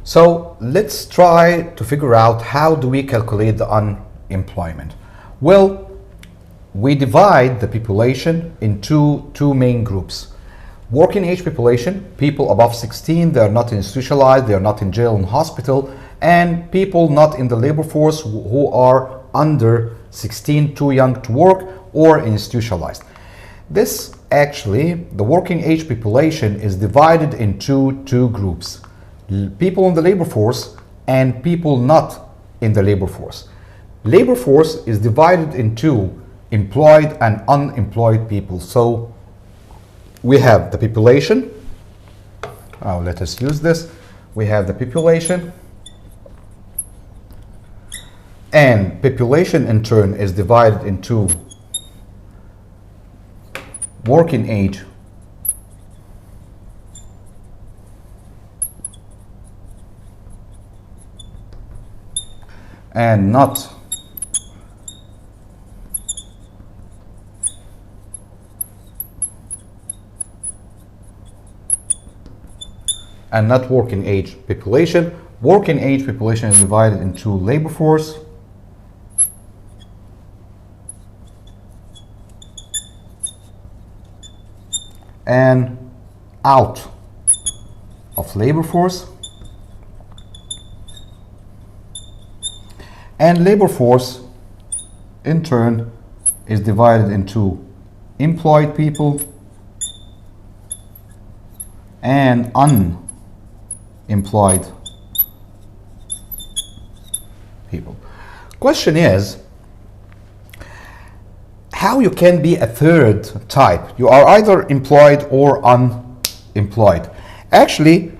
So let's try to figure out how do we calculate the unemployment. Well, we divide the population into two main groups. Working age population, people above 16, they are not institutionalized, they are not in jail and hospital, and people not in the labor force who are under 16, too young to work or institutionalized. This actually, the working age population is divided into two groups. People in the labor force and people not in the labor force. Labor force is divided into employed and unemployed people. So we have the population. Let us use this. We have the population, and population in turn is divided into working age and not working age population. Working age population is divided into labor force and out of labor force, and labor force in turn is divided into employed people and unemployed people. Question is, how you can be a third type? You are either employed or unemployed. Actually,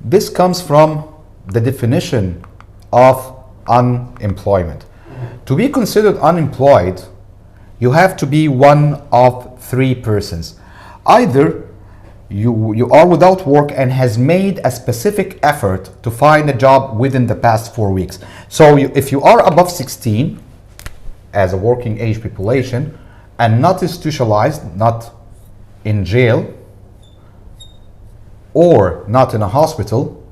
this comes from the definition of unemployment. To be considered unemployed, you have to be one of three persons. Either you are without work and has made a specific effort to find a job within the past 4 weeks. So if you are above 16 as a working age population and not institutionalized, not in jail or not in a hospital,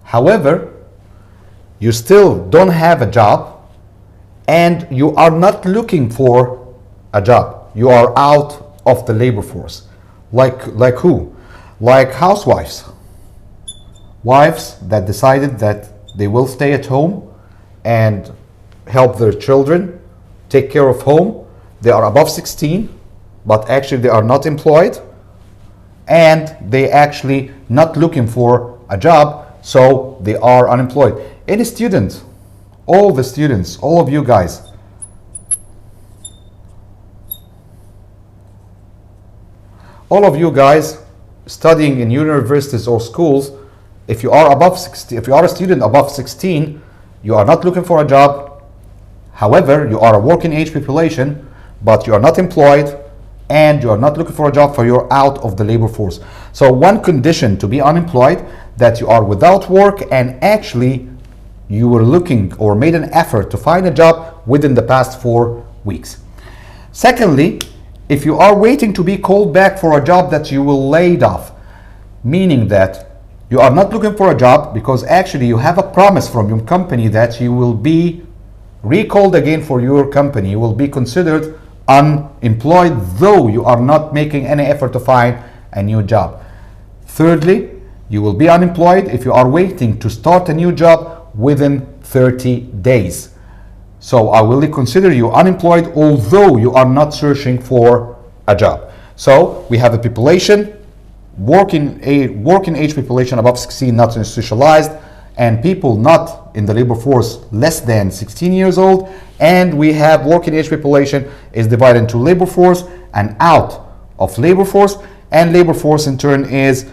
however, you still don't have a job and you are not looking for a job. You are out of the labor force. Like who? Like housewives. Wives that decided that they will stay at home and help their children, take care of home. They are above 16, but actually they are not employed and they actually not looking for a job, so they are unemployed. Any student, all the students, all of you guys, studying in universities or schools, if you are above 16, if you are a student above 16, you are not looking for a job. However, you are a working age population, but you are not employed and you are not looking for a job, for you're out of the labor force. So one condition to be unemployed, that you are without work and actually you were looking or made an effort to find a job within the past 4 weeks. Secondly, if you are waiting to be called back for a job that you will laid off, meaning that you are not looking for a job because actually you have a promise from your company that you will be recalled again for your company, you will be considered unemployed, though you are not making any effort to find a new job. Thirdly, you will be unemployed if you are waiting to start a new job within 30 days. So I will consider you unemployed although you are not searching for a job. So we have a population, working age population above 16, not institutionalized, and people not in the labor force less than 16 years old. And we have working age population is divided into labor force and out of labor force, and labor force in turn is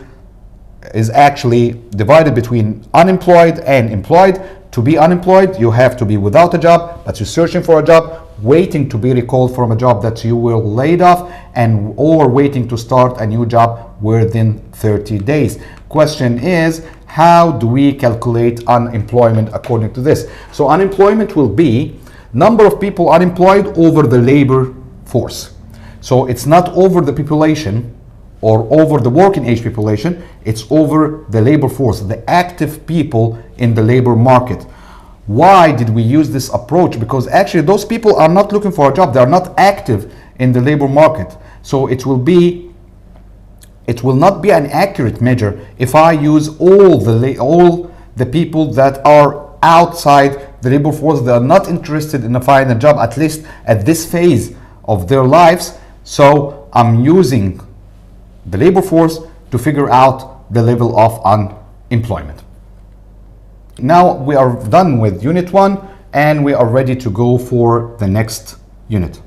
actually divided between unemployed and employed. To be unemployed, you have to be without a job, but you're searching for a job, waiting to be recalled from a job that you will laid off, and or waiting to start a new job within 30 days. Question is, how do we calculate unemployment according to this? So unemployment will be number of people unemployed over the labor force. So it's not over the population or over the working age population, it's over the labor force, the active people in the labor market. Why did we use this approach? Because actually those people are not looking for a job, they are not active in the labor market. So it will not be an accurate measure if I use all the people that are outside the labor force, that are not interested in finding a job, at least at this phase of their lives. So I'm using the labor force to figure out the level of unemployment. Now we are done with Unit 1 and we are ready to go for the next unit.